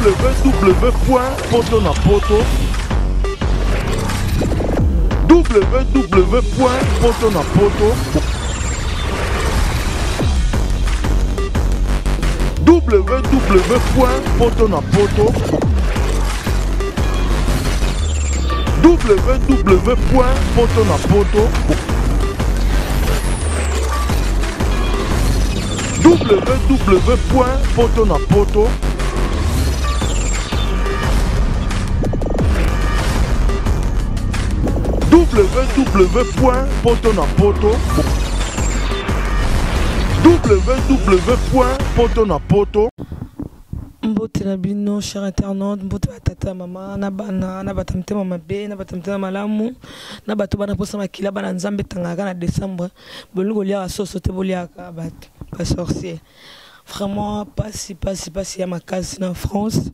www.potonapoto www.potonapoto www.potonapoto www.potonapoto www.potonapoto www.potonapoto www.potonapoto. Mbote na bino cher internaute, mbote batata mama na bana na batamte mama be na batamte na malamu na bato bana posa makila bana nzambe tangaka na décembre bolungo lia soso te bolia ka bat pas sorcier. Vraiment pas ya makasi na France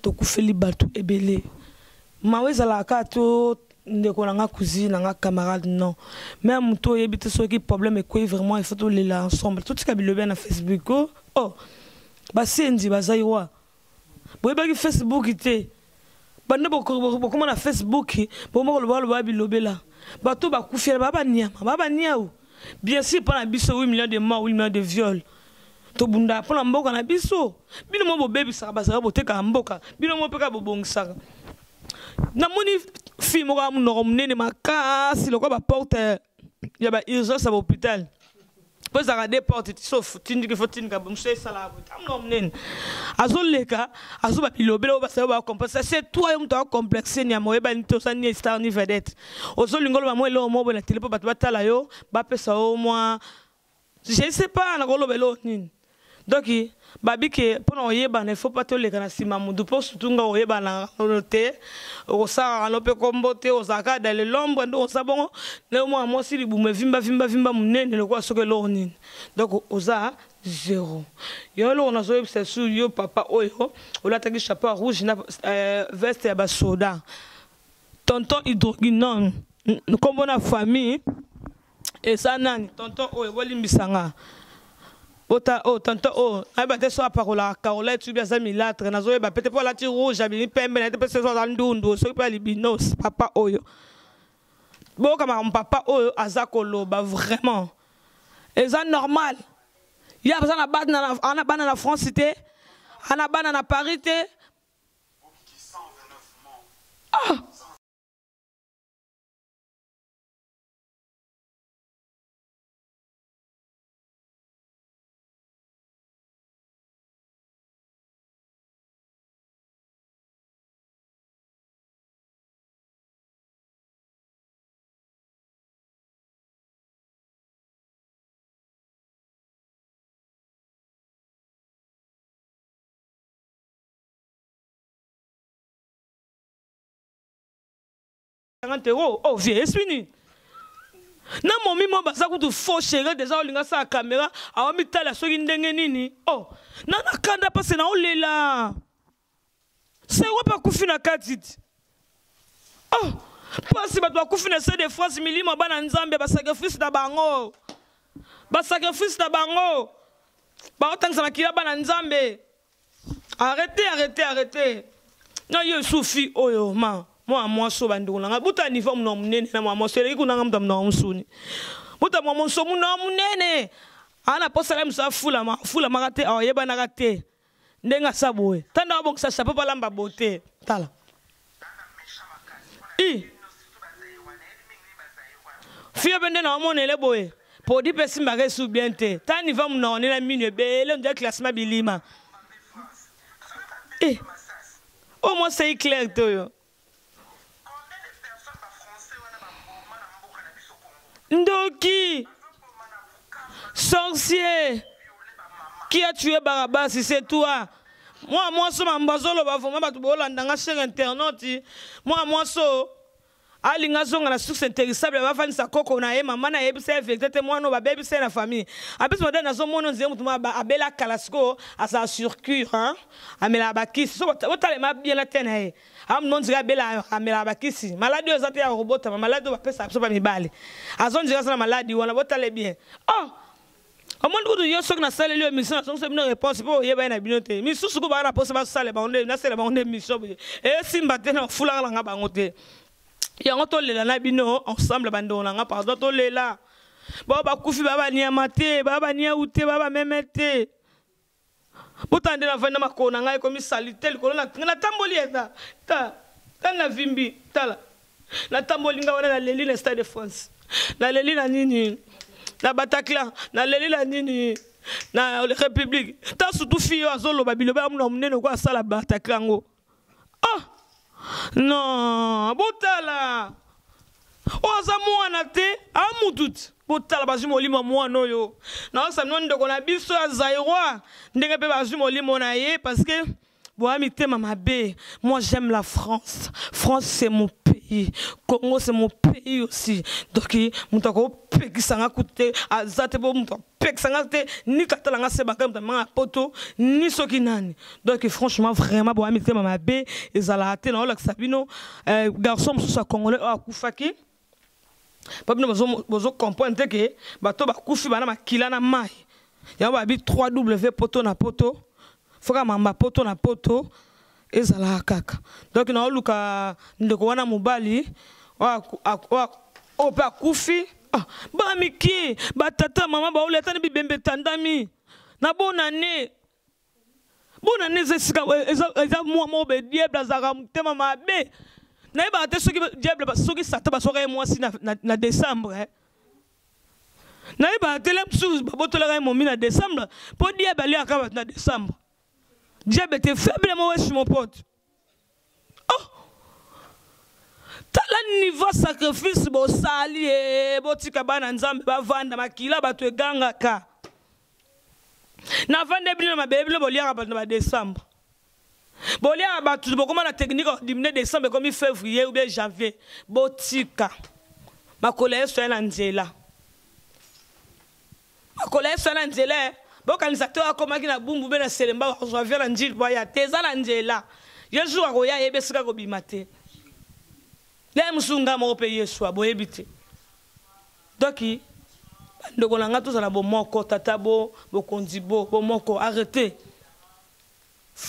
to kufeli bato ebele maweza la ka to ndeko na nga cousine na nga camarade non même to yebite soki problème e quoi vraiment il faut to les là ensemble tout ce qui bilobe na Facebook oh basendi bazaiwa boyebaki Facebook te bande bokoma na Facebook bomoko loba bilobela bato bakufela baba niaou bien sûr pas na biso 8 millions de morts 8 millions de viols to bunda pona mboka na biso bino mo bobebi saka basaka boteka mboka bino mo peka bobongisaka na moni fi mo ka munoko munene makasi lokwa ba porte ya ba urgence à l'hôpital. Parce que des portes sauf tindi que faut tindi ka monsieur sala tamno munene azoleka azuba bilobelo ba sa ba compenser c'est toi yom to complexé ni amoyeba ni to sa ni star ni vedette ozolingolo ba mo elo mo bona télé ba batala yo ba pesa au moins je sais pas na kolobelo nini donc babike pona oyeba ne faut pas te leka na sima mudu po sutunga oyeba na note osara lope kombote osaka dans l'ombre ndo osabongo le mo amosi libume vimba munene le kwa soke lo nini donc oza zéro yo lo na zo c'est sur yo papa oyo olataki chapeau rouge na veste ya ba soda tonton hydroquinone kombo na famille et ça nani tonton oyo bolimbisanga oh tantôt oh abate so parola Caroline tu bien zami latre nazo ba peut-être pas la ti rouge abi pembe na peut-être so dans ndundu so pas libinos papa oyo bon comme mon papa oyo azakolo ba vraiment et ça normal il y a besoin na bana na France cité ana bana na Paris té ah oh vieux est fini na momi mo basa kutu faux chéri déjà olinga sa caméra awami tala soki ndenge nini oh na kanda pase na olela c'est quoi kufi na katiti oh pasi bato bakufi na c'est de France milima bana nzambe ba sacrifice na bango ba otangisa makila bana nzambe arrêtez na yo soufi oyo ma moi so bandu nanga buta niveau mno munene na moi so leki kunanga mta mno msuni buta moi so mno munene ana posala msa fula makate ayeba na kate ndenga saboe tanda obongisa chapeau balamba beauté tala fia bende na monele boye podi pesi mbake su biente tani niveau mno na minu bele ndia classement bilima au moins c'est clair to Ndoki, sorcier, qui a tué Barabas, c'est toi. Moi, so mambazolo ba vraiment batu bolandanga sur internet. Moi, so alinga zonga na source intéressable ba fani sa koko na ye mama na yebisa effecté moi no ba baby c'est la famille. Après ce modèle na zo mono nzemu tuma ba abela kalasco à sa surcure hein. Amela bakisi so otale ma bien la tene. Am non dira bela amela bakisi. Maladie ozate ya robot ma maladie ba pesa so ba mibale. Azon dira ça maladie wana botale bien. Oh Amon ko yo sok na sale le mission na so bino réponse po ye ba na bino te. Mi susu ko ba na poste ba sale ba onde na sale ba onde mission. E simba te na fula la nga ba ngote. Yango to lela na bino ensemble bando na nga pardon to lela. Ba ba kufi ba ba niama te, ba ba nia ute, ba ba memete. Botande na vanda makona nga ko mi salite le ko na tamboli eta. Ta na vimbi tala. Na tamboli nga wana na leli na Stade de France. Na leli na nini? Na Bataclan, na leli la nini? Na République. Ta surtout fille azolo babilo ba muna munene ko asala Bataclan ngo. Ah! Non, botala. Oza mwana te, amutut. Botala bazi molimo mwana oyo. Na sa nonde ko na biso ya Zaïrois. Ndenge pe bazi molimo na ye parce que moi j'aime la France. France c'est mon pays. Congo c'est mon pays aussi. Donc mutako peki sanga kute azate bo muto peki sanga te ni katalanga se bakam ta poto ni soki nani. Donc franchement vraiment bo amité mama be ezala te na ola sabino garçon muso congolais akufaki. Pabino bozo comprendre que bato bakufi bana makila na mai. Ya ba bi 3W poto na poto. Foka mamba poto na poto ezala kaka. Donc na oluka ndeko wana mobali opa kufi ba miki ba tata mama ba oleta ni bibembe tandami na bonane zesika eza mo be diable zaka mutema mabe na ba te soki diable soki sata ba soka moi si na décembre na ba te lemsu ba botola mo mi na décembre po diable ali akaba na décembre. Diable était faiblement wesh mon pote. Oh! T'as le niveau sacrifice bo sali e bo tika bana nzambe ba vanda makila ba to ganga ka. Na vanda bino ma bebilo bo liara ba décembre. Bo liara ba tout bo comment la technique diminuer décembre comme février ou bien janvier. Bo tika. Ma collègue soit na nzela. Ma collègue soit na nzela. Bon organisateur a comment na bumbu be na selemba wa via njil boya teza la njela yesu akoya yebesika ko bimate le musunga mo pe yesu aboyebite doki ndoko na ngatu za bo moko tatabo bo kondibo bo moko arrêtez.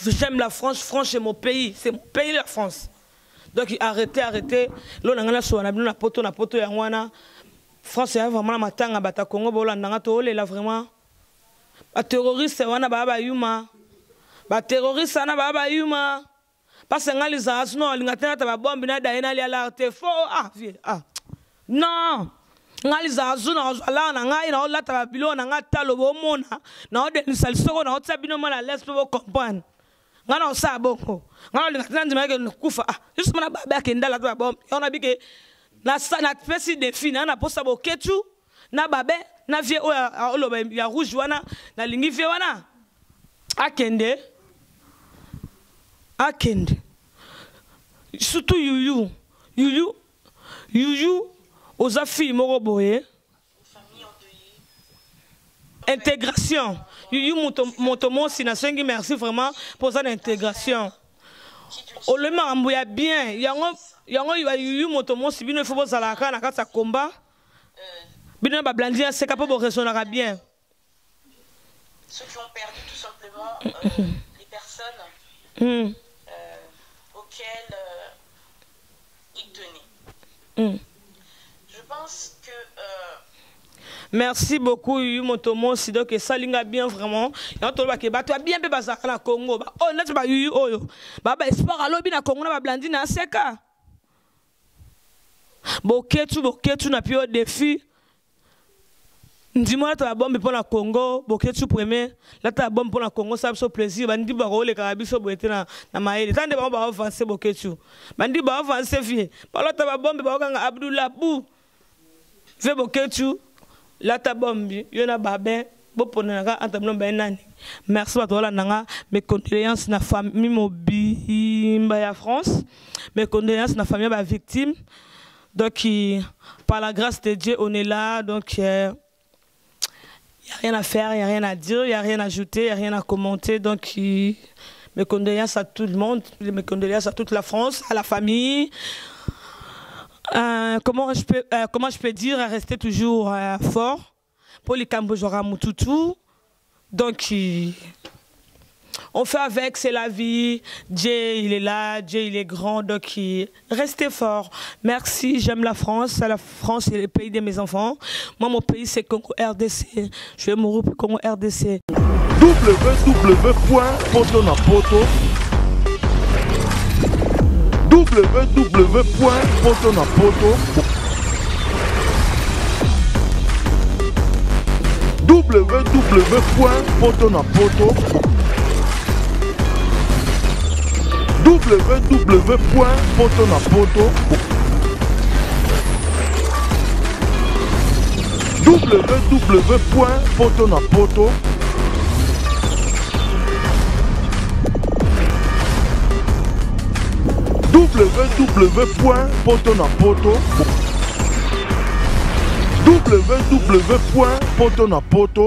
J'aime la France, France c'est mon pays la France. Donc arrêtez lo na ngana so na bino na poto ya ngwana France ya vraiment matanga bata Congo bo la ndanga to le la vraiment. Ba terroriste wana baba yuma ba terroriste wana baba yuma parce que ngali za asno lingatena ta ba bombe na daina li ala te fo vie non ngali za azuna ala na ngai na ola ta bilo na ngata lo bo mona na ode ni salisoko na otsa bino mala laisse po comprendre ngana osa bongo ngana lingatena ndima ke kufa juste mana baba ke ndala ta bombe ona bike na pesi défi na posa bo ketu na babe na vie oloba ya rouge wana na lingi vie wana akende surtout yuyu oza fille moko boye intégration yuyu motomo si na sengi merci vraiment pour ça l'intégration o le mambo ya bien yango yuyu motomo si bino faut bozala ka na kata combat. Bino ba blandi c'est capable de résonnera bien. Ceux qui ont perdu tout simplement les personnes auxquelles ils tenaient. Je pense que merci beaucoup Yumotomo si donc ça linga bien vraiment. Et on te voit que ba toi bien pe bazaka na Congo ba oh net ba yuyu oyo. Ba espoir alobi na Congo na ba blandi na seka. Boketu na pio défi. Dis-moi, tu as bombe pour la Congo, Boketu premier, là tu as bombe pour la Congo, ça fait plaisir. Bandi baro les Carabiso boité na maïli. Tant de bombe va avancer Boketu. Bandi va avancer vie. Par là tu as bombe pour ganga Abdullah Bou. Fais Boketu, là tu as bombe, yona babé, bo ponanga antamno benani. Merci à toi là nanga, mes condoléances na famille mobimba ya France, mes condoléances na famille ba victime. Donc par la grâce de Dieu, on est là donc il n'y a rien à faire, il n'y a rien à dire, il n'y a rien à ajouter, il n'y a rien à commenter. Donc, mes condoléances à tout le monde, mes condoléances à toute la France, à la famille. Comment je peux dire, rester toujours fort. pour les Cambodgiens Moutoutou. Donc, on fait avec, c'est la vie. Dieu, il est là, Dieu, il est grand. Donc, restez fort. Merci, j'aime la France. La France, c'est le pays de mes enfants. Moi, mon pays, c'est Congo RDC. Je vais mourir pour Congo RDC. www.potonapoto www.potonapoto www.potonapoto www.potonapoto www.potonapoto www.potonapoto www.potonapoto